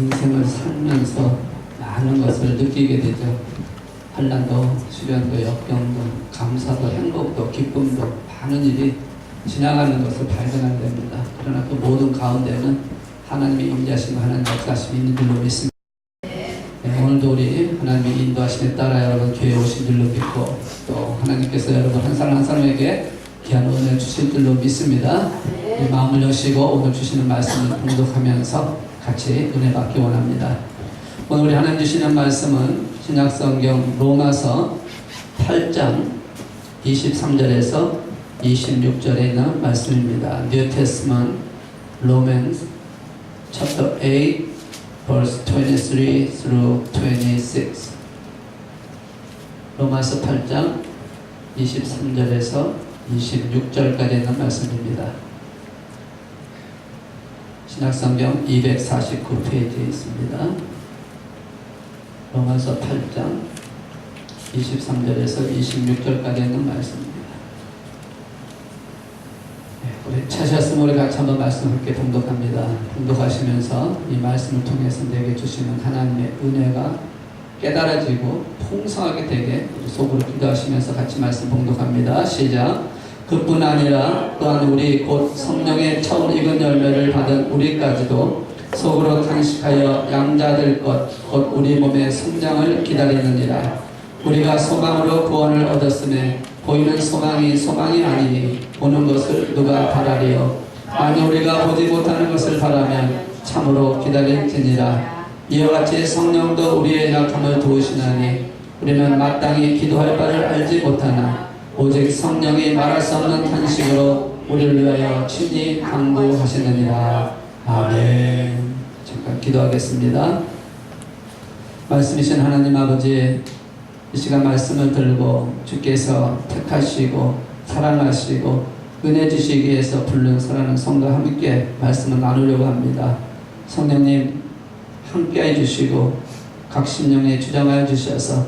인생을 살면서 많은 것을 느끼게 되죠. 환난도, 시련도, 역경도, 감사도, 행복도, 기쁨도 많은 일이 지나가는 것을 발견하게 됩니다. 그러나 그 모든 가운데는 하나님의 임재하심과 하나님의 역사하심이 있는 줄로 믿습니다. 네, 오늘도 우리 하나님의 인도하심에 따라 여러분 교회에 오신 줄로 믿고 또 하나님께서 여러분 한 사람 한 사람에게 귀한 은혜를 주실 줄로 믿습니다. 이 마음을 여시고 오늘 주시는 말씀을 봉독하면서 같이 은혜 받기 원합니다. 오늘 우리 하나님 주시는 말씀은 신약성경 로마서 8장 23절에서 26절에 있는 말씀입니다. New Testament Romans chapter 8 verse 23 through 26. 로마서 8장 23절에서 26절까지 있는 말씀입니다. 신약성경 249페이지에 있습니다. 로마서 8장 23절에서 26절까지 있는 말씀입니다. 우리 찾으셨으면 우리 같이 한번 말씀을 함께 봉독합니다. 봉독하시면서 이 말씀을 통해서 내게 주시는 하나님의 은혜가 깨달아지고 풍성하게 되게 우리 속으로 기도하시면서 같이 말씀 봉독합니다. 시작. 그뿐 아니라 또한 우리 곧 성령의 처음 익은 열매를 받은 우리까지도 속으로 탄식하여 양자될 것 곧 우리 몸의 성장을 기다리느니라. 우리가 소망으로 구원을 얻었음에 보이는 소망이 아니니 보는 것을 누가 바라리요. 만일 우리가 보지 못하는 것을 바라면 참으로 기다릴지니라. 이와 같이 성령도 우리의 약함을 도우시나니 우리는 마땅히 기도할 바를 알지 못하나 오직 성령이 말할 수 없는 탄식으로 우리를 위하여 친히 간구하시느니라. 아멘. 잠깐 기도하겠습니다. 말씀이신 하나님 아버지, 이 시간 말씀을 들고 주께서 택하시고 사랑하시고 은혜 주시기 위해서 부른 사랑하는 성도와 함께 말씀을 나누려고 합니다. 성령님 함께 해주시고 각 심령에 주장하여 주셔서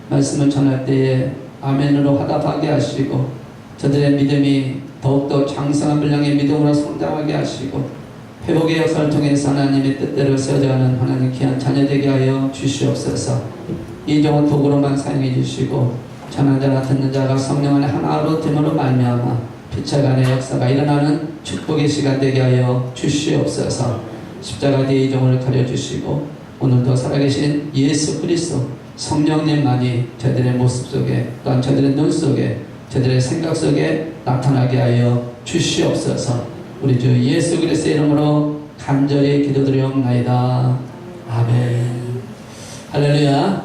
말씀을 전할 때에 아멘으로 화답하게 하시고 저들의 믿음이 더욱더 장성한 분량의 믿음으로 성장하게 하시고 회복의 역사를 통해서 하나님의 뜻대로 세워져가는 하나님 귀한 자녀 되게 하여 주시옵소서. 이 종은 도구로만 사용해 주시고 전하는 자나 듣는 자가 성령 안에 하나로 됨으로 말미암아 피차간의 역사가 일어나는 축복의 시간 되게 하여 주시옵소서. 십자가 뒤에 이 종을 가려주시고 오늘도 살아계신 예수 그리스도 성령님만이 저들의 모습 속에 또한 저들의 눈 속에 저들의 생각 속에 나타나게 하여 주시옵소서. 우리 주 예수 그리스도의 이름으로 간절히 기도드리옵나이다. 아멘. 할렐루야.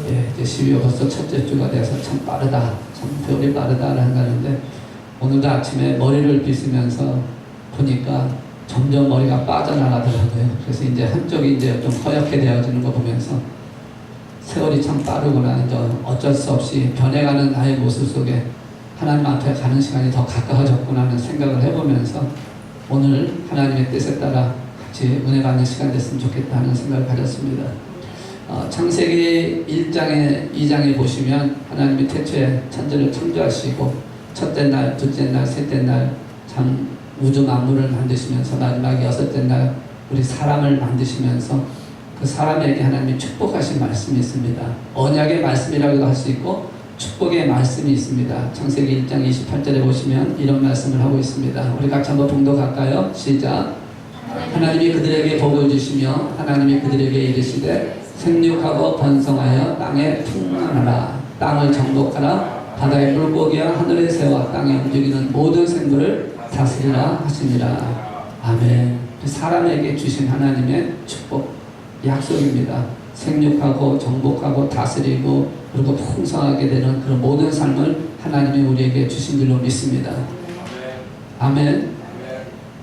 예, 이제 12월 벌써 첫째 주가 돼서 참 빠르다. 참 별이 빠르다 한다는데 오늘도 아침에 머리를 빗으면서 보니까 점점 머리가 빠져나가더라고요. 그래서 이제 한쪽이 이제 좀 허옇게 되어지는 거 보면서 세월이 참 빠르구나. 이제 어쩔 수 없이 변해가는 나의 모습 속에 하나님 앞에 가는 시간이 더 가까워졌구나 하는 생각을 해보면서 오늘 하나님의 뜻에 따라 같이 은혜 받는 시간 됐으면 좋겠다 하는 생각을 가졌습니다. 창세기 1장에 2장에 보시면 하나님이 태초에 천지를 창조하시고 첫째 날, 둘째 날, 셋째 날 참 우주 만물을 만드시면서 마지막 여섯째 날 우리 사람을 만드시면서 그 사람에게 하나님이 축복하신 말씀이 있습니다. 언약의 말씀이라고도 할 수 있고 축복의 말씀이 있습니다. 창세기 1장 28절에 보시면 이런 말씀을 하고 있습니다. 우리 같이 한번 봉독할까요? 시작. 하나님이 그들에게 복을 주시며 하나님이 그들에게 이르시되 생육하고 번성하여 땅에 풍만하라. 땅을 정복하라. 바다의 물고기와 하늘의 새와 땅에 움직이는 모든 생물을 다스리라 하시니라. 아멘. 사람에게 주신 하나님의 축복 약속입니다. 생육하고 정복하고 다스리고 그리고 풍성하게 되는 그런 모든 삶을 하나님이 우리에게 주신 줄로 믿습니다. 아멘.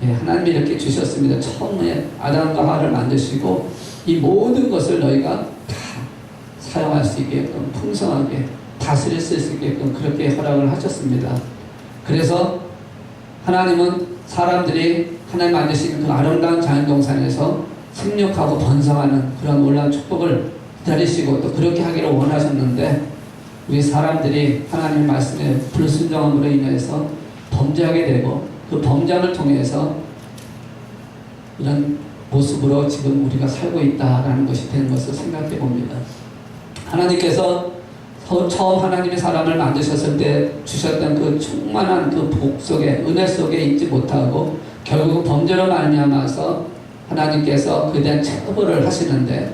예, 하나님이 이렇게 주셨습니다. 처음에 아담과 하와를 만드시고 이 모든 것을 너희가 다 사용할 수 있게끔 풍성하게 다스릴 수 있게끔 그렇게 허락을 하셨습니다. 그래서 하나님은 사람들이 하나님 만드신 그 아름다운 자연동산에서 생육하고 번성하는 그런 놀라운 축복을 기다리시고 또 그렇게 하기를 원하셨는데 우리 사람들이 하나님의 말씀에 불순종함으로 인해서 범죄하게 되고 그 범죄를 통해서 이런 모습으로 지금 우리가 살고 있다라는 것이 되는 것을 생각해 봅니다. 하나님께서 처음 하나님의 사람을 만드셨을 때 주셨던 그 충만한 그 복 속에, 은혜 속에 있지 못하고 결국 범죄로 말미암아서 하나님께서 그에 대한 처벌을 하시는데,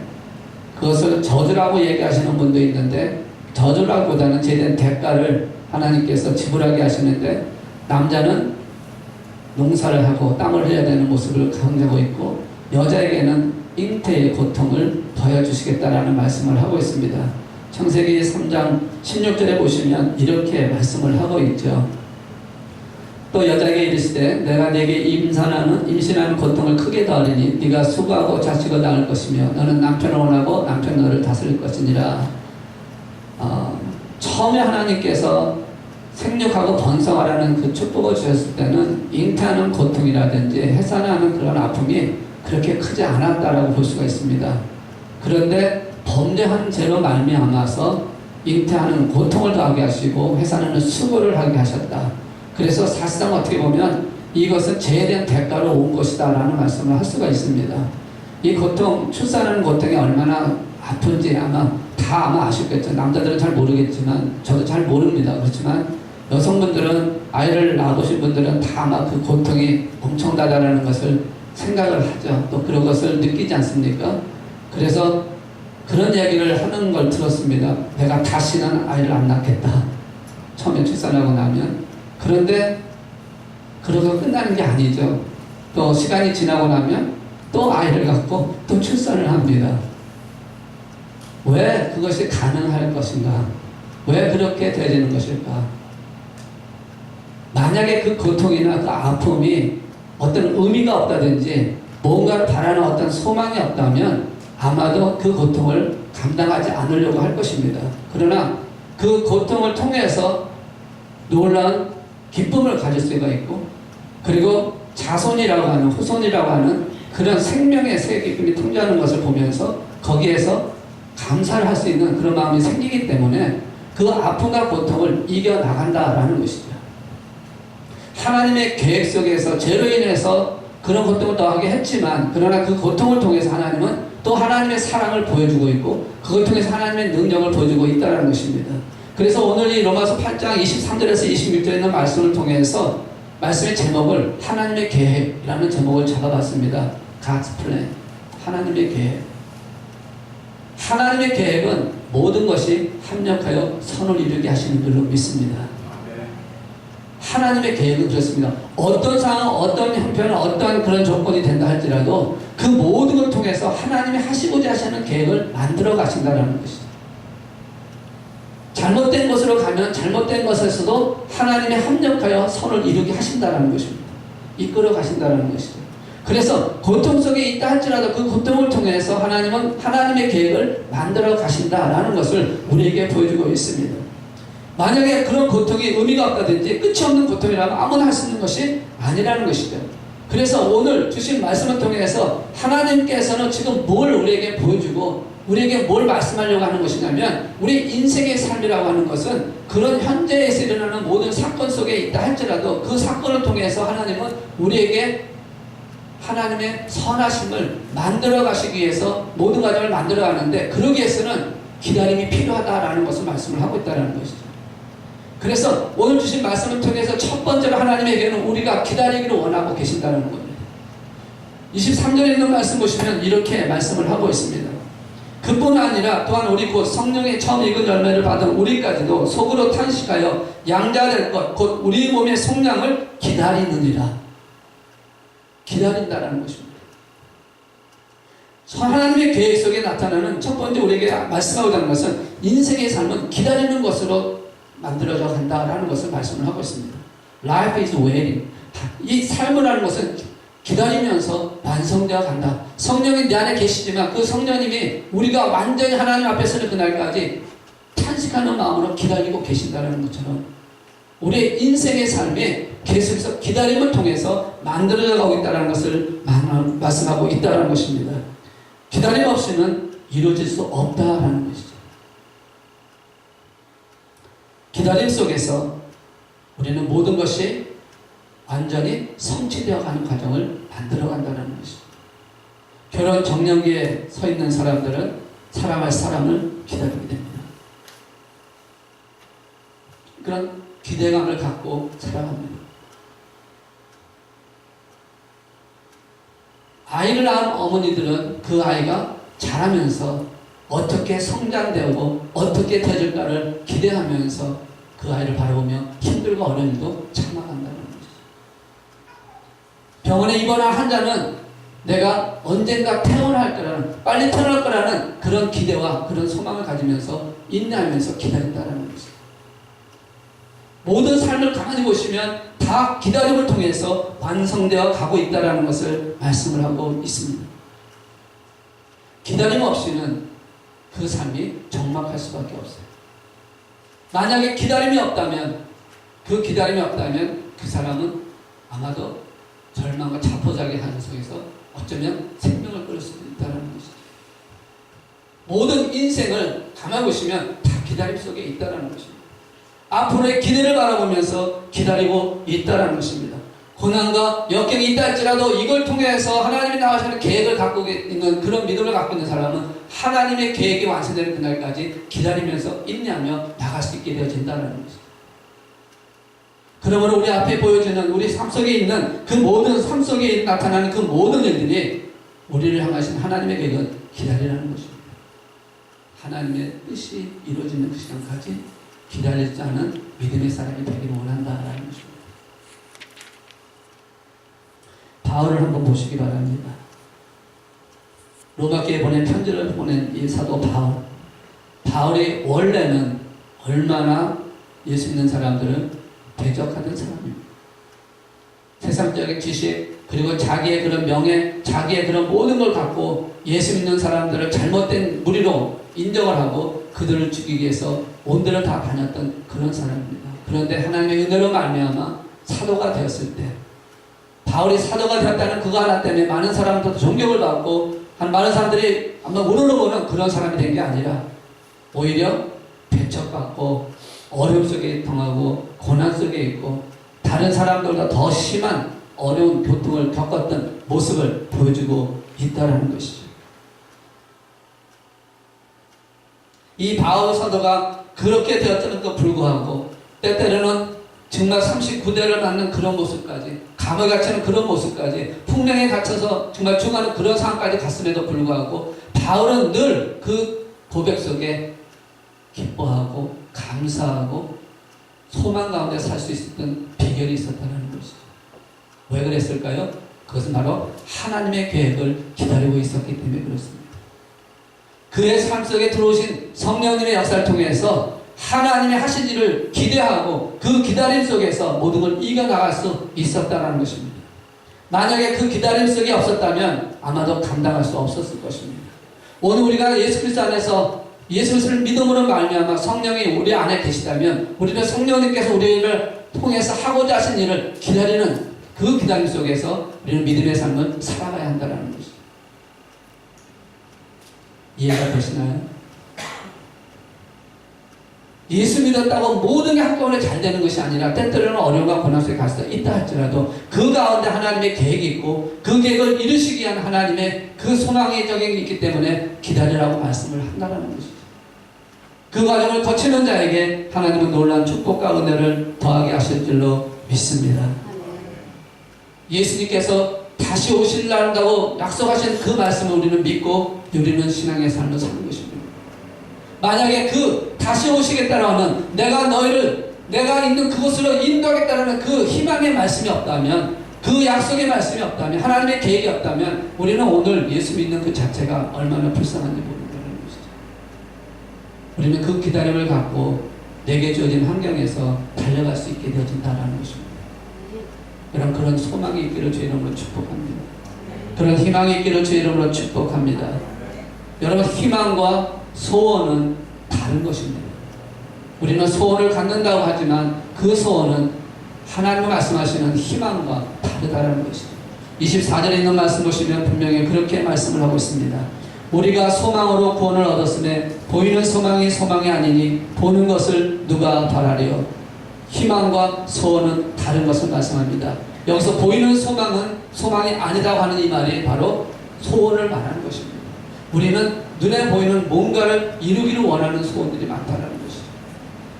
그것을 저주라고 얘기하시는 분도 있는데 저주라기보다는 제대한 대가를 하나님께서 지불하게 하시는데, 남자는 농사를 하고 땀을 흘려야 되는 모습을 강조하고 있고 여자에게는 잉태의 고통을 더해주시겠다라는 말씀을 하고 있습니다. 창세기 3장 16절에 보시면 이렇게 말씀을 하고 있죠. 또 여자에게 이르시되 내가 네게 임신하는 고통을 크게 더하리니 네가 수고하고 자식을 낳을 것이며 너는 남편을 원하고 남편 너를 다스릴 것이니라. 처음에 하나님께서 생육하고 번성하라는 그 축복을 주셨을 때는 잉태하는 고통이라든지 해산하는 그런 아픔이 그렇게 크지 않았다라고 볼 수가 있습니다. 그런데 범죄한 죄로 말미암아서 잉태하는 고통을 더하게 하시고 해산하는 수고를 하게 하셨다. 그래서 사실상 어떻게 보면 이것은 죄에 대한 대가로 온 것이다 라는 말씀을 할 수가 있습니다. 이 고통, 출산하는 고통이 얼마나 아픈지 아마 아시겠죠. 남자들은 잘 모르겠지만 저도 잘 모릅니다. 그렇지만 여성분들은, 아이를 낳으신 분들은 다 아마 그 고통이 엄청나다라는 것을 생각을 하죠. 또 그런 것을 느끼지 않습니까? 그래서 그런 이야기를 하는 걸 들었습니다. 내가 다시는 아이를 안 낳겠다. 처음에 출산하고 나면. 그런데 그러고 끝나는 게 아니죠. 또 시간이 지나고 나면 또 아이를 갖고 또 출산을 합니다. 왜 그것이 가능할 것인가? 왜 그렇게 되어지는 것일까? 만약에 그 고통이나 그 아픔이 어떤 의미가 없다든지 뭔가를 바라는 어떤 소망이 없다면 아마도 그 고통을 감당하지 않으려고 할 것입니다. 그러나 그 고통을 통해서 놀라운 기쁨을 가질 수가 있고, 그리고 자손이라고 하는, 후손이라고 하는 그런 생명의 새 기쁨이 통제하는 것을 보면서 거기에서 감사를 할 수 있는 그런 마음이 생기기 때문에 그 아픔과 고통을 이겨나간다라는 것이죠. 하나님의 계획 속에서 죄로 인해서 그런 고통을 더하게 했지만, 그러나 그 고통을 통해서 하나님은 또 하나님의 사랑을 보여주고 있고 그걸 통해서 하나님의 능력을 보여주고 있다는 것입니다. 그래서 오늘 이 로마서 8장 23절에서 26절에 있는 말씀을 통해서 말씀의 제목을 하나님의 계획이라는 제목을 잡아봤습니다. God's plan. 하나님의 계획. 하나님의 계획은 모든 것이 합력하여 선을 이루게 하시는 줄로 믿습니다. 하나님의 계획은 그렇습니다. 어떤 상황, 어떤 형편, 어떤 그런 조건이 된다 할지라도 그 모든 걸 통해서 하나님이 하시고자 하시는 계획을 만들어 가신다는 것이죠. 잘못된 것으로 가면 잘못된 것에서도 하나님이 합력하여 선을 이루게 하신다는 것입니다. 이끌어 가신다는 것이죠. 그래서 고통 속에 있다 할지라도 그 고통을 통해서 하나님은 하나님의 계획을 만들어 가신다라는 것을 우리에게 보여주고 있습니다. 만약에 그런 고통이 의미가 없다든지 끝이 없는 고통이라면 아무나 할 수 있는 것이 아니라는 것이죠. 그래서 오늘 주신 말씀을 통해서 하나님께서는 지금 뭘 우리에게 보여주고 우리에게 뭘 말씀하려고 하는 것이냐면, 우리 인생의 삶이라고 하는 것은 그런 현재에서 일어나는 모든 사건 속에 있다 할지라도 그 사건을 통해서 하나님은 우리에게 하나님의 선하심을 만들어 가시기 위해서 모든 과정을 만들어 가는데, 그러기 위해서는 기다림이 필요하다라는 것을 말씀을 하고 있다는 것이죠. 그래서 오늘 주신 말씀을 통해서 첫 번째로 하나님에게는 우리가 기다리기를 원하고 계신다는 겁니다. 23절에 있는 말씀 보시면 이렇게 말씀을 하고 있습니다. 그뿐 아니라 또한 우리 곧 성령의 처음 익은 열매를 받은 우리까지도 속으로 탄식하여 양자될 것 곧 우리 몸의 속량을 기다리느니라. 기다린다는 것입니다. 하나님의 계획 속에 나타나는 첫 번째 우리에게 말씀하고자 것은 인생의 삶은 기다리는 것으로 만들어져 간다라는 것을 말씀을 하고 있습니다. Life is waiting. 이 삶이라는 것은 기다리면서 완성되어 간다. 성령이 내 안에 계시지만 그 성령님이 우리가 완전히 하나님 앞에 서는 그날까지 탄식하는 마음으로 기다리고 계신다는 것처럼 우리의 인생의 삶이 계속해서 기다림을 통해서 만들어져 가고 있다는 것을 말씀하고 있다는 것입니다. 기다림 없이는 이루어질 수 없다라는 것이죠. 기다림 속에서 우리는 모든 것이 완전히 성취되어 가는 과정을 만들어 간다는 것이죠. 결혼 정년기에 서 있는 사람들은 사랑할 사람을 기다리게 됩니다. 그런 기대감을 갖고 살아갑니다. 아이를 낳은 어머니들은 그 아이가 자라면서 어떻게 성장되고 어떻게 되질까를 기대하면서 그 아이를 바라보며 힘들고 어려운 일도 참아간다는 거죠. 병원에 입원한 환자는 내가 언젠가 퇴원할 거라는, 빨리 퇴원할 거라는 그런 기대와 그런 소망을 가지면서 인내하면서 기다린다는 거죠. 모든 삶을 가만히 보시면 다 기다림을 통해서 완성되어 가고 있다는 것을 말씀을 하고 있습니다. 기다림 없이는 그 삶이 적막할 수밖에 없어요. 만약에 기다림이 없다면, 그 사람은 아마도 절망과 자포자기 하는 속에서 어쩌면 생명을 끊을 수도 있다는 것이죠. 모든 인생을 가만히 보시면 다 기다림 속에 있다는 것입니다. 앞으로의 기대를 바라보면서 기다리고 있다는 것입니다. 고난과 역경이 있다 할지라도 이걸 통해서 하나님이 나가시는 계획을 갖고 있는 그런 믿음을 갖고 있는 사람은 하나님의 계획이 완성되는 그날까지 기다리면서 인내하며 나갈 수 있게 되어진다는 것입니다. 그러므로 우리 앞에 보여지는 우리 삶 속에 있는 그 모든 삶 속에 나타나는 그 모든 일들이 우리를 향하신 하나님의 계획은 기다리라는 것입니다. 하나님의 뜻이 이루어지는 그 시간까지 기다리지 않은 믿음의 사람이 되기를 원한다라는 것입니다. 바울을 한번 보시기 바랍니다. 로마교에 보낸 편지를 보낸 이 사도 바울. 바울이 원래는 얼마나 예수 믿는 사람들을 대적하던 사람입니다. 세상적인 지식, 그리고 자기의 그런 명예, 자기의 그런 모든 걸 갖고 예수 믿는 사람들을 잘못된 무리로 인정을 하고 그들을 죽이기 위해서 온들을 다 다녔던 그런 사람입니다. 그런데 하나님의 은혜로 말미암아 사도가 되었을 때, 바울이 사도가 되었다는 그거 하나 때문에 많은 사람들도 존경을 받고 많은 사람들이 아마 우러러 보는 그런 사람이 된 게 아니라 오히려 배척받고 어려움 속에 당하고 고난 속에 있고 다른 사람들보다 더 심한 어려운 고통을 겪었던 모습을 보여주고 있다는 것이죠. 이 바울 사도가 그렇게 되었음에도 불구하고 때때로는 정말 39대를 맞는 그런 모습까지, 감옥에 갇히는 그런 모습까지, 풍랑에 갇혀서 정말 죽어가는 그런 상황까지 갔음에도 불구하고 바울은 늘 그 고백 속에 기뻐하고 감사하고 소망 가운데 살 수 있었던 비결이 있었다는 것이죠. 왜 그랬을까요? 그것은 바로 하나님의 계획을 기다리고 있었기 때문에 그렇습니다. 그의 삶 속에 들어오신 성령님의 역사를 통해서 하나님이 하신 일을 기대하고 그 기다림 속에서 모든 걸 이겨나갈 수 있었다는 것입니다. 만약에 그 기다림 속에 없었다면 아마도 감당할 수 없었을 것입니다. 오늘 우리가 예수 그리스도 안에서 예수 그리스도를 믿음으로 말미암아 성령이 우리 안에 계시다면 우리는 성령님께서 우리를 통해서 하고자 하신 일을 기다리는 그 기다림 속에서 우리는 믿음의 삶을 살아가야 한다는 것입니다. 이해가 되시나요? 예수 믿었다고 모든 게 한꺼번에 잘 되는 것이 아니라 때때로는 어려움과 고난 속에 갈 수 있다 할지라도 그 가운데 하나님의 계획이 있고 그 계획을 이루시기 위한 하나님의 그 소망의 적용이 있기 때문에 기다리라고 말씀을 한다는 것이죠. 그 과정을 거치는 자에게 하나님은 놀라운 축복과 은혜를 더하게 하실 줄로 믿습니다. 예수님께서 다시 오실란다고 약속하신 그 말씀을 우리는 믿고 누리는 신앙의 삶을 사는 것입니다. 만약에 그 다시 오시겠다라고 하는 내가 있는 그곳으로 인도하겠다는 그 희망의 말씀이 없다면, 그 약속의 말씀이 없다면, 하나님의 계획이 없다면 우리는 오늘 예수 믿는 그 자체가 얼마나 불쌍한지 모른다는 것이죠. 우리는 그 기다림을 갖고 내게 주어진 환경에서 달려갈 수 있게 되어진다는 것입니다. 여러분, 그런 소망이 있기를 주의 이름으로 축복합니다. 그런 희망이 있기를 주의 이름으로 축복합니다. 여러분, 희망과 소원은 다른 것입니다. 우리는 소원을 갖는다고 하지만 그 소원은 하나님 말씀하시는 희망과 다르다는 것이죠. 24절에 있는 말씀 보시면 분명히 그렇게 말씀을 하고 있습니다. 우리가 소망으로 구원을 얻었음에 보이는 소망이 소망이 아니니 보는 것을 누가 바라리요. 희망과 소원은 다른 것을 말씀합니다. 여기서 보이는 소망은 소망이 아니다고 하는 이 말이 바로 소원을 말하는 것입니다. 우리는 눈에 보이는 뭔가를 이루기를 원하는 소원들이 많다는 것이죠.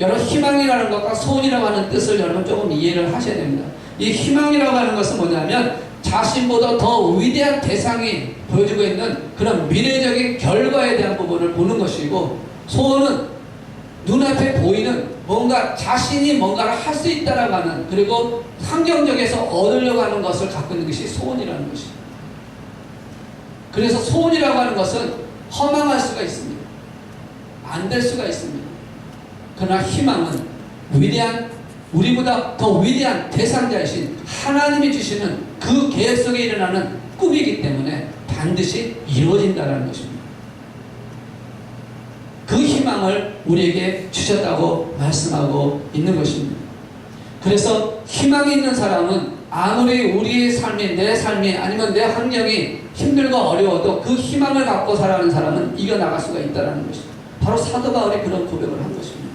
여러분, 희망이라는 것과 소원이라고 하는 뜻을 여러분 조금 이해를 하셔야 됩니다. 이 희망이라고 하는 것은 뭐냐면 자신보다 더 위대한 대상이 보여주고 있는 그런 미래적인 결과에 대한 부분을 보는 것이고, 소원은 눈앞에 보이는 뭔가 자신이 뭔가를 할 수 있다라고 하는, 그리고 환경적에서 얻으려고 하는 것을 갖고 있는 것이 소원이라는 것입니다. 그래서 소원이라고 하는 것은 허망할 수가 있습니다. 안 될 수가 있습니다. 그러나 희망은 위대한, 우리보다 더 위대한 대상자이신 하나님이 주시는 그 계획 속에 일어나는 꿈이기 때문에 반드시 이루어진다는 것입니다. 그 희망을 우리에게 주셨다고 말씀하고 있는 것입니다. 그래서 희망이 있는 사람은 아무리 우리의 삶이, 내 삶이 아니면 내 환경이 힘들고 어려워도 그 희망을 갖고 살아가는 사람은 이겨나갈 수가 있다는 것입니다. 바로 사도 바울이 그런 고백을 한 것입니다.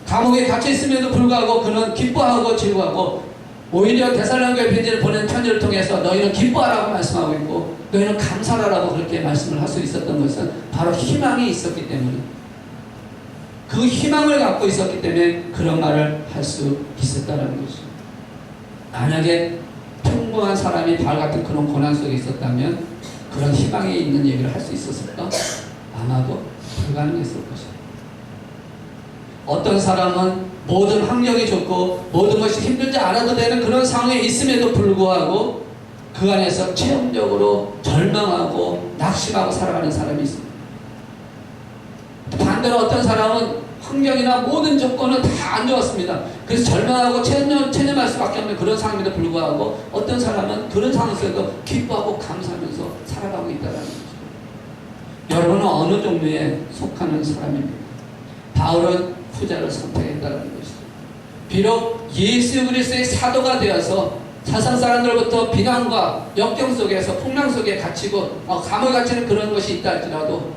감옥에 갇혀 있음에도 불구하고 그는 기뻐하고 즐거워하고, 오히려 데살로니가 편지를 보낸 편지를 통해서 너희는 기뻐하라고 말씀하고 있고 너희는 감사하라고 그렇게 말씀을 할 수 있었던 것은 바로 희망이 있었기 때문에, 그 희망을 갖고 있었기 때문에 그런 말을 할 수 있었다는 것입니다. 만약에 평범한 사람이 바울 같은 그런 고난 속에 있었다면 그런 희망이 있는 얘기를 할 수 있었을까? 아마도 불가능했을 것입니다. 어떤 사람은 모든 환경이 좋고 모든 것이 힘들지 않아도 되는 그런 상황에 있음에도 불구하고 그 안에서 체험적으로 절망하고 낙심하고 살아가는 사람이 있습니다. 반대로 어떤 사람은 환경이나 모든 조건은 다 안 좋았습니다. 그래서 절망하고 체념할 수밖에 없는 그런 상황에도 불구하고 어떤 사람은 그런 상황에서도 기뻐하고 감사하면서 살아가고 있다는 거죠. 여러분은 어느 종류에 속하는 사람입니까? 바울은 후자를 선택했다는 것이죠. 비록 예수 그리스도의 사도가 되어서 세상 사람들로부터 비난과 역경 속에서 풍랑 속에 갇히고 감옥에 갇히는 그런 것이 있다 할지라도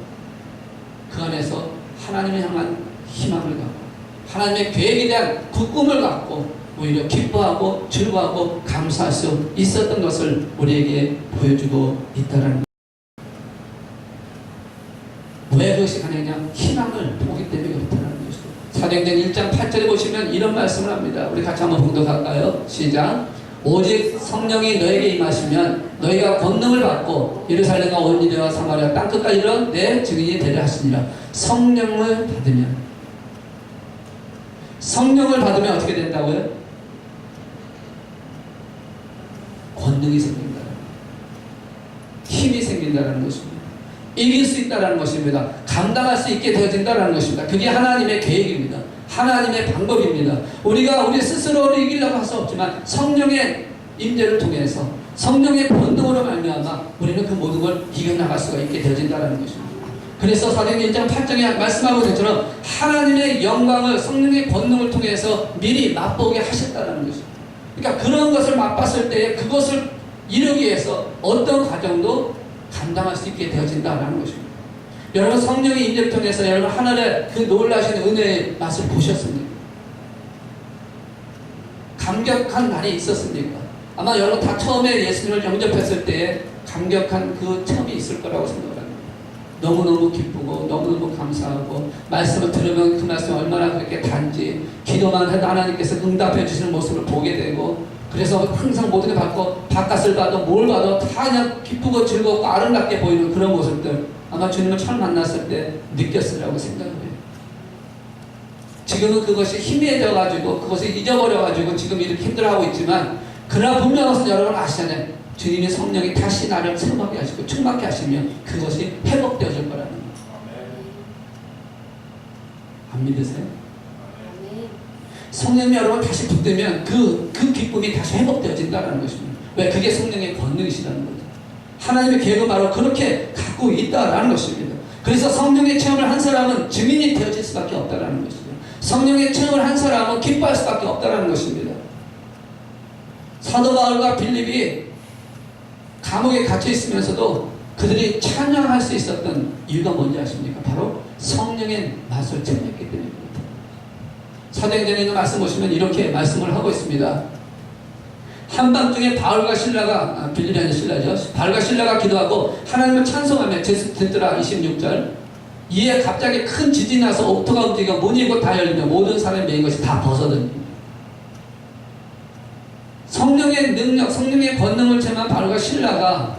그 안에서 하나님을 향한 희망을 갖고 하나님의 계획에 대한 그 꿈을 갖고 오히려 기뻐하고 즐거워하고 감사할 수 있었던 것을 우리에게 보여주고 있다는 것. 왜 그것이 가능하냐? 희망을 보기 때문에 그렇다는 것이죠. 사도행전 1장 8절에 보시면 이런 말씀을 합니다. 우리 같이 한번 봉독할까요? 시작. 오직 성령이 너에게 임하시면 너희가 권능을 받고 예루살렘과 온 유대와 사마리아 땅끝까지 이르러 내 증인이 되려 하시니라. 성령을 받으면 어떻게 된다고요? 권능이 생긴다. 힘이 생긴다는 것입니다. 이길 수 있다는 것입니다. 감당할 수 있게 되어진다는 것입니다. 그게 하나님의 계획입니다. 하나님의 방법입니다. 우리가 우리 스스로를 이기려고 할 수 없지만 성령의 임재를 통해서 성령의 본능으로 말미암아 우리는 그 모든 걸 이겨나갈 수가 있게 되어진다는 것입니다. 그래서 사도행전 1장 8절에 말씀하고 있는 것처럼 하나님의 영광을 성령의 본능을 통해서 미리 맛보게 하셨다는 것입니다. 그러니까 그런 것을 맛봤을 때 그것을 이루기 위해서 어떤 과정도 감당할 수 있게 되어진다는 것입니다. 여러분, 성령의 임재를 통해서 여러분 하늘의 그 놀라신 은혜의 맛을 보셨습니까? 감격한 날이 있었습니까? 아마 여러분 다 처음에 예수님을 영접했을 때 감격한 그 처음이 있을 거라고 생각합니다. 너무너무 기쁘고 너무너무 감사하고 말씀을 들으면 그 말씀이 얼마나 그렇게 단지 기도만 해도 하나님께서 응답해 주시는 모습을 보게 되고, 그래서 항상 모든 게 받고 바깥을 봐도 뭘 봐도 다 그냥 기쁘고 즐겁고 아름답게 보이는 그런 모습들 아마 주님을 처음 만났을 때 느꼈으라고 생각해요. 지금은 그것이 희미해져 가지고 그것을 잊어버려 가지고 지금 이렇게 힘들어하고 있지만, 그러나 분명히 여러분 아시잖아요. 주님의 성령이 다시 나를 체험하게 하시고 충만케 하시면 그것이 회복되어질 거라는 거예요. 안 믿으세요? 성령이 여러분 다시 붙들면 그 기쁨이 다시 회복되어진다는 것입니다. 왜? 그게 성령의 권능이시라는 거죠. 하나님의 계획은 바로 그렇게 갖고 있다라는 것입니다. 그래서 성령의 체험을 한 사람은 증인이 되어질 수밖에 없다라는 것이죠. 성령의 체험을 한 사람은 기뻐할 수밖에 없다라는 것입니다. 사도 바울과 빌립이 감옥에 갇혀 있으면서도 그들이 찬양할 수 있었던 이유가 뭔지 아십니까? 바로 성령의 맛을 체험했기 때문입니다. 사도행전에 있는 말씀 보시면 이렇게 말씀을 하고 있습니다. 한밤중에 바울과 신라가 빌립이 아닌 신라죠. 바울과 신라가 기도하고 하나님을 찬송하며 듣더라. 26절. 이에 갑자기 큰 지진이 나서 옥토가 움직여 문이 곧 다 열리며 모든 사람이 메인 것이 다 벗어듭니다. 성령의 능력, 성령의 권능을 체험한 바울과 신라가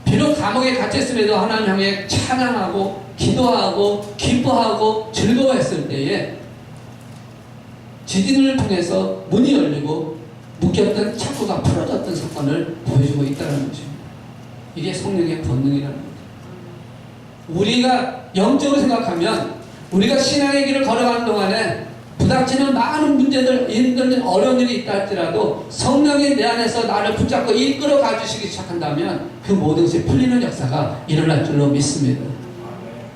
비록 감옥에 갇혔음에도 하나님 향해 찬양하고 기도하고 기뻐하고 즐거워했을 때에 지진을 통해서 문이 열리고 묶였던 착고가 풀어졌던 사건을 보여주고 있다는 것입니다. 이게 성령의 권능이라는 거죠. 우리가 영적으로 생각하면 우리가 신앙의 길을 걸어가는 동안에 부닥치는 많은 문제들, 힘든 어려운 일이 있다 할지라도 성령이 내 안에서 나를 붙잡고 이끌어 가주시기 시작한다면 그 모든 것이 풀리는 역사가 일어날 줄로 믿습니다.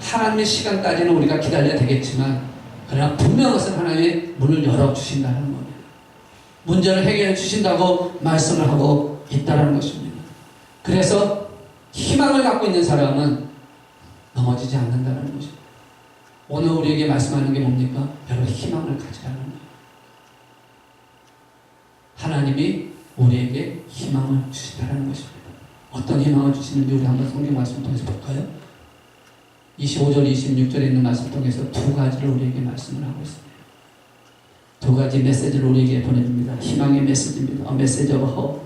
하나님의 시간까지는 우리가 기다려야 되겠지만 그러나 분명한 것은 하나님이 문을 열어주신다는 겁니다. 문제를 해결해 주신다고 말씀을 하고 있다는 것입니다. 그래서 희망을 갖고 있는 사람은 넘어지지 않는다는 것입니다. 오늘 우리에게 말씀하는 게 뭡니까? 여러분 희망을 가지라는 거예요. 하나님이 우리에게 희망을 주신다는 것입니다. 어떤 희망을 주시는지 우리 한번 성경 말씀 통해서 볼까요? 25절, 26절에 있는 말씀 통해서 두 가지를 우리에게 말씀을 하고 있습니다. 두 가지 메시지를 우리에게 보내줍니다. 희망의 메시지입니다. 메시지 오브 hope.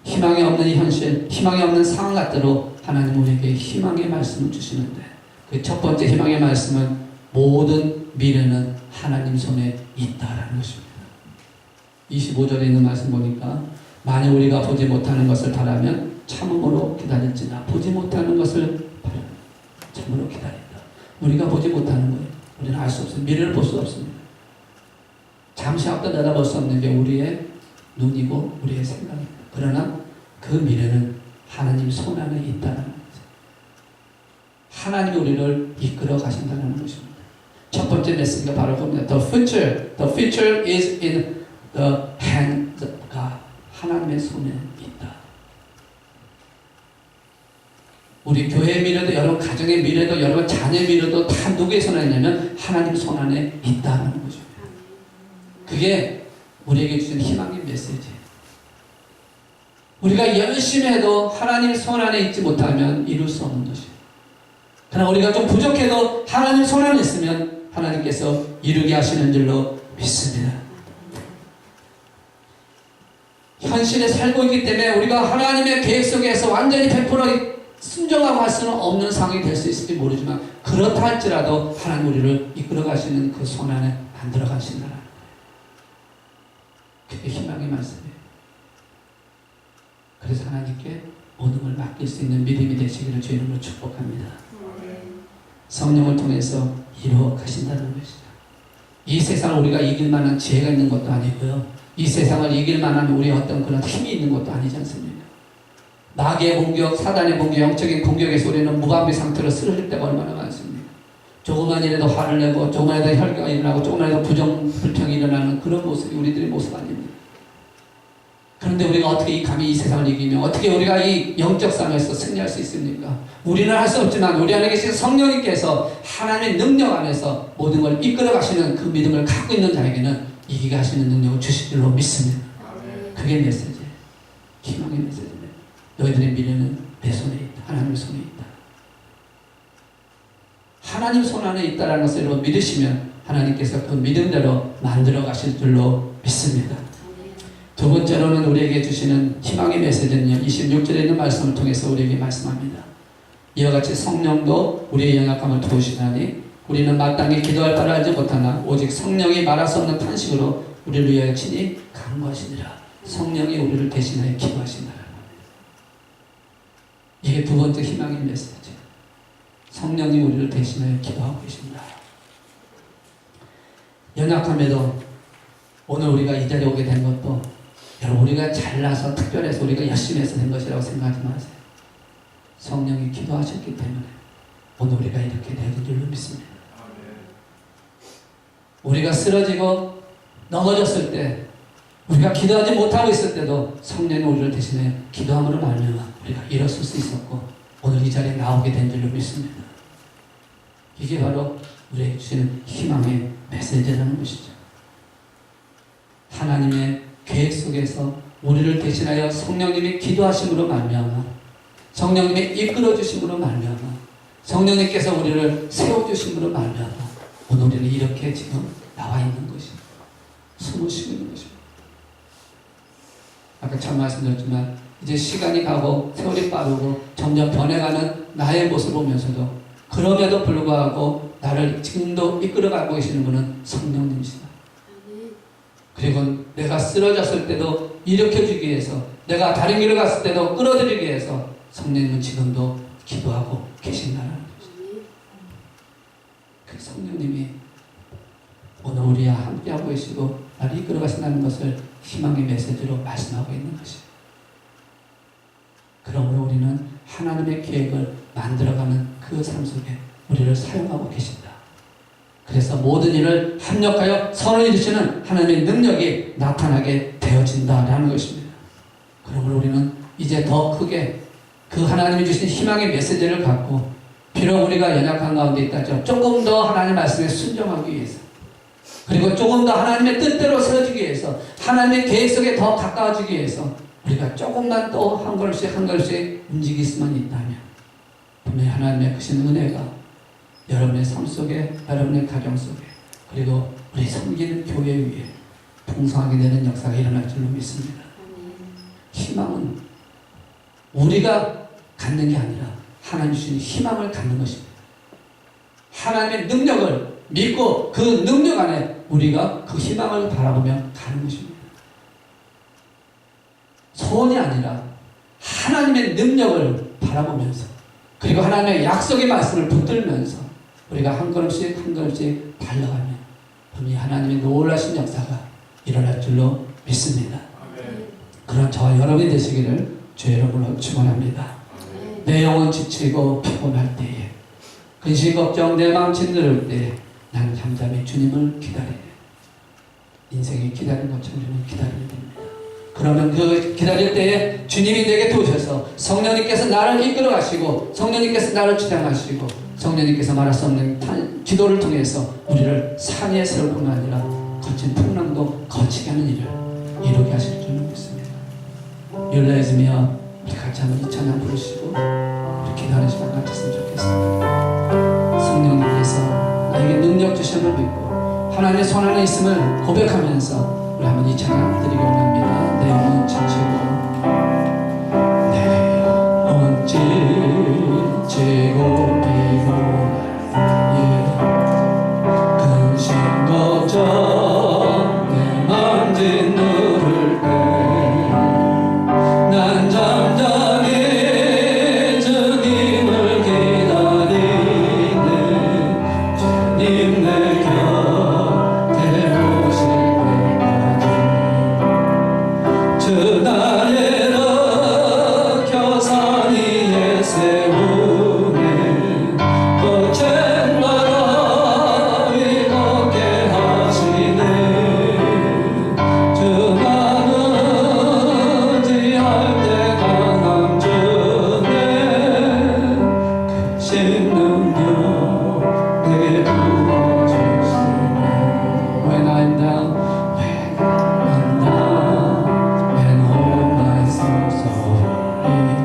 희망이 없는 현실, 희망이 없는 상황 같대로 하나님 우리에게 희망의 말씀을 주시는데 그 첫 번째 희망의 말씀은 모든 미래는 하나님 손에 있다라는 것입니다. 25절에 있는 말씀 보니까 만약 우리가 보지 못하는 것을 바라면 참음으로 기다릴지나 보지 못하는 것을 바라면 참으로 기다린다. 우리가 보지 못하는 거예요. 우리는 알 수 없어요. 미래를 볼 수 없습니다. 잠시 앞도 내다볼 수 없는 게 우리의 눈이고 우리의 생각입니다. 그러나 그 미래는 하나님 손 안에 있다는 거죠. 하나님이 우리를 이끌어 가신다는 것입니다. 첫 번째 메시지가 바로 봅니다. The future is in the hands of God. 하나님의 손에 있다. 우리 교회의 미래도 여러분 가정의 미래도 여러분 자녀의 미래도 다 누구의 손 안에 있냐면 하나님 손 안에 있다는 거죠. 그게 우리에게 주신 희망의 메시지예요. 우리가 열심히 해도 하나님 손 안에 있지 못하면 이룰 수 없는 것이에요. 그러나 우리가 좀 부족해도 하나님 손 안에 있으면 하나님께서 이루게 하시는 줄로 믿습니다. 현실에 살고 있기 때문에 우리가 하나님의 계획 속에서 완전히 100% 순종하고 할 수는 없는 상황이 될 수 있을지 모르지만 그렇다 할지라도 하나님 우리를 이끌어 가시는 그 손 안에 안 들어가신다는 거예요. 그게 희망의 말씀이에요. 그래서 하나님께 모든 걸 맡길 수 있는 믿음이 되시기를 주의 이름으로 축복합니다. 성령을 통해서 이루어 가신다는 것이죠. 이 세상을 우리가 이길 만한 지혜가 있는 것도 아니고요. 이 세상을 이길 만한 우리의 어떤 그런 힘이 있는 것도 아니지 않습니까? 마귀의 공격, 사단의 공격, 영적인 공격에서 우리는 무방비 상태로 쓰러질 때가 얼마나 많습니까? 조금만 일해도 화를 내고 조금만 해도 혈기가 일어나고 조금만 해도 불평이 일어나는 그런 모습이 우리들의 모습 아닙니까? 그런데 우리가 어떻게 감히 이 세상을 이기며 어떻게 우리가 이 영적 싸움에서 승리할 수 있습니까? 우리는 할 수 없지만 우리 안에 계신 성령님께서 하나님의 능력 안에서 모든 걸 이끌어 가시는 그 믿음을 갖고 있는 자에게는 이기게 하시는 능력을 주실 줄로 믿습니다. 그게 메시지예요. 희망의 메시지입니다. 너희들의 미래는 내 손에 있다. 하나님의 손에 있다. 하나님 손 안에 있다는 것을 여러분 믿으시면 하나님께서 그 믿음대로 만들어 가실 줄로 믿습니다. 두 번째로는 우리에게 주시는 희망의 메시지는요. 26절에 있는 말씀을 통해서 우리에게 말씀합니다. 이와 같이 성령도 우리의 연약함을 도우시나니 우리는 마땅히 기도할 바를 알지 못하나 오직 성령이 말할 수 없는 탄식으로 우리를 위하여 친히 간구하시니라. 성령이 우리를 대신하여 기도하신다. 이게 두 번째 희망의 메시지. 성령이 우리를 대신하여 기도하고 계신다. 연약함에도 오늘 우리가 이 자리에 오게 된 것도 여러분 우리가 잘나서 특별해서 우리가 열심히 해서 된 것이라고 생각하지 마세요. 성령이 기도하셨기 때문에 오늘 우리가 이렇게 되는 줄로 믿습니다. 우리가 쓰러지고 넘어졌을 때 우리가 기도하지 못하고 있을 때도 성령이 우리를 대신해 기도함으로 말미암아 우리가 일어설 수 있었고 오늘 이 자리에 나오게 된 줄로 믿습니다. 이게 바로 우리에게 주시는 희망의 메시지라는 것이죠. 하나님의 계획 속에서 우리를 대신하여 성령님이 기도하심으로 말미암아 성령님이 이끌어 주심으로 말미암아 성령님께서 우리를 세워주심으로 말미암아 오늘 우리는 이렇게 지금 나와 있는 것입니다. 숨을 쉬고 있는 것입니다. 아까 참 말씀드렸지만 이제 시간이 가고 세월이 빠르고 점점 변해가는 나의 모습을 보면서도 그럼에도 불구하고 나를 지금도 이끌어가고 계시는 분은 성령님이시다. 그리고 내가 쓰러졌을 때도 일으켜주기 위해서 내가 다른 길을 갔을 때도 끌어들이기 위해서 성령님은 지금도 기도하고 계신다는 것입니다. 그 성령님이 오늘 우리와 함께하고 계시고 나를 이끌어가신다는 것을 희망의 메시지로 말씀하고 있는 것입니다. 그러므로 우리는 하나님의 계획을 만들어가는 그 삶 속에 우리를 사용하고 계신다. 그래서 모든 일을 합력하여 선을 이루시는 하나님의 능력이 나타나게 되어진다라는 것입니다. 그러므로 우리는 이제 더 크게 그 하나님이 주신 희망의 메시지를 갖고 비록 우리가 연약한 가운데 있다죠. 조금 더 하나님의 말씀에 순종하기 위해서 그리고 조금 더 하나님의 뜻대로 세워지기 위해서 하나님의 계획 속에 더 가까워지기 위해서 우리가 조금만 또 한 걸음씩 한 걸음씩 움직일 수만 있다면 분명히 하나님의 크신 은혜가 여러분의 삶 속에 여러분의 가정 속에 그리고 우리 섬기는 교회 위에 풍성하게 되는 역사가 일어날 줄로 믿습니다. 희망은 우리가 갖는 게 아니라 하나님 주신 희망을 갖는 것입니다. 하나님의 능력을 믿고 그 능력 안에 우리가 그 희망을 바라보며 가는 것입니다. 소원이 아니라 하나님의 능력을 바라보면서 그리고 하나님의 약속의 말씀을 붙들면서 우리가 한 걸음씩 한 걸음씩 달려가면 분명히 하나님의 놀라신 역사가 일어날 줄로 믿습니다. 그런 저와 여러분이 되시기를 주의 이름으로 축원합니다. 내 영혼 지치고 피곤할 때에 근심 걱정 내 마음 짓누를 때에 나는 잠잠히 주님을 기다리네. 인생이 기다리는 것처럼 우리는 기다려야 됩니다. 그러면 그 기다릴 때에 주님이 내게 도우셔서 성령님께서 나를 이끌어 가시고 성령님께서 나를 주장하시고 성령님께서 말할 수 없는 기도를 통해서 우리를 산 위에 세울 뿐만 아니라 거친 풍랑도 거치게 하는 일을 이루게 하실 줄 믿습니다. You raise me up. 우리 같이 한번 이 찬양 부르시고 우리 기도하는 시간 갖췄으면 좋겠습니다. 성령님께서 나에게 능력 주심을 믿고 하나님의 손 안에 있음을 고백하면서 우리 한번 이 찬양 드리기 원합니다. 내 영혼 지치고 내 영혼 지치고 피곤해 근심 걱정 내 마음 짓누를 때 난 잠잠히 주님을 기다리네. 주님 내 곁에 오실 때까지 주 나를 켜선 위에 세우네. 거친 바다 위 걷게 하시네. 주 나는 지할 때 강함 주네. 크신 능력 내게 부어주시네. When I'm down, when I'm down, when all my soul's weary,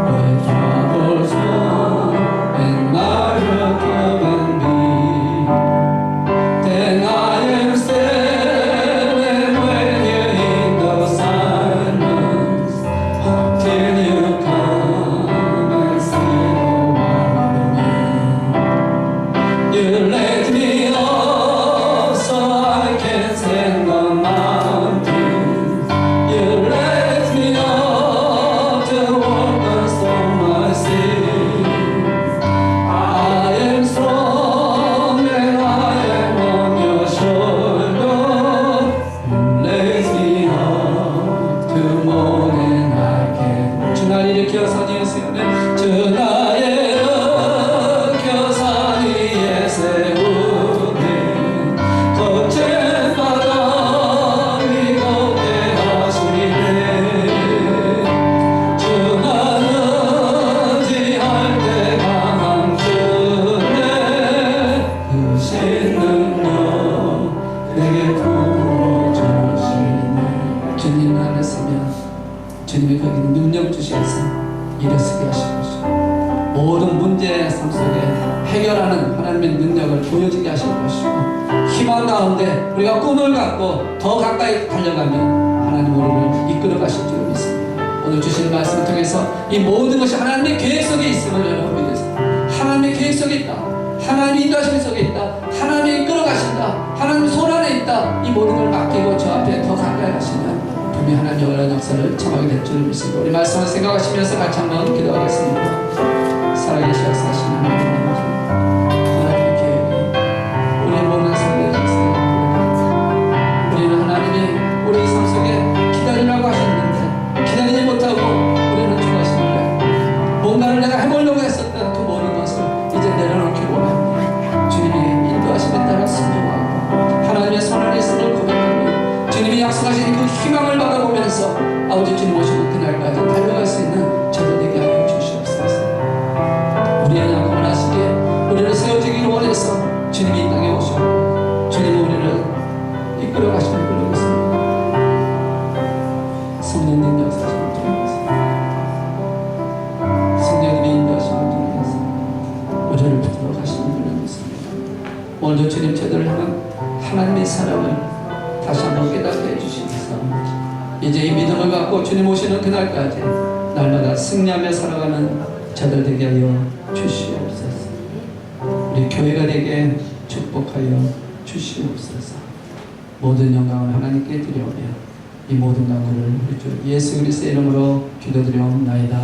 when troubles come and my rock and me, then I am still and wait here in the silence until you come and say over me. You let me up so I can stand the mountain. You let me up to walk the storm I see. I am strong and I am on your shoulder. You raise me up to more than I can. 주 나를 일으켜 선 위에 세우네. 주 나를 일으켜 선 위에 세우네. 거친 바다 위 걷게 하시네. 주 나는 지할 때 강함 주네. 크신 능력 내게 부어주시네. 주님 나를 모든 문제 삶 속에 해결하는 하나님의 능력을 보여지게 하실 것이고, 희망 가운데 우리가 꿈을 갖고 더 가까이 달려가면 하나님 우리를 이끌어 가실 줄 믿습니다. 오늘 주신 말씀을 통해서 이 모든 것이 하나님의 계획 속에 있음을 여러분 믿으세요. 하나님의 계획 속에 있다. 하나님의 인도하심 속에 있다. 하나님이 이끌어 가신다. 하나님의 손 안에 있다. 이 모든 걸 맡기고 저 앞에 더 가까이 가시면 분명히 하나님의 영원한 역사를 참하게 될 줄 믿습니다. 우리 말씀을 생각하시면서 같이 한번 기도하겠습니다. 살아계시 역사하시는 하나님 아버지, 하나님의 계획이 우리의 모든 삶의 역사에 우리는 하나님이 우리 삶 속에 기다리라고 하셨는데 기다리지 못하고 우리는 죽었습니다. 뭔가를 내가 해보려고 했었던 그 모든 것을 이제 내려놓기로 원합니다. 주님이 인도하심에 따라 순종하고 하나님의 손 안에 있음을 고백합니다. 주님이 약속하신 그 희망을 바라보면서 아버지 주님 오시는 그날까지 달려갈 수 있는 저들 되게 하여 주시옵소서. 우리의 양심을 하시게 우리를 세워주기를 원해서 주님이 이 땅에 오시고 주님은 우리를 이끌어 가시는 걸 믿습니다. 성령님 역사하시는 줄 믿습니다. 성령님의 인도하시는 줄 믿습니다. 우리를 붙들어 가시는 줄 믿습니다. 오늘도 주님 저들을 향한 하나님의 사랑을 다시 한번 깨닫게 해주시면서 이제 이 믿음을 갖고 주님 오시는 그날까지 날마다 승리하며 살아가는 저들 되게 하여 주시옵소서. 우리 교회가 되게 축복하여 주시옵소서. 모든 영광을 하나님께 드려오며 이 모든 강구를 우리 주 예수 그리스도의 이름으로 기도드려옵나이다.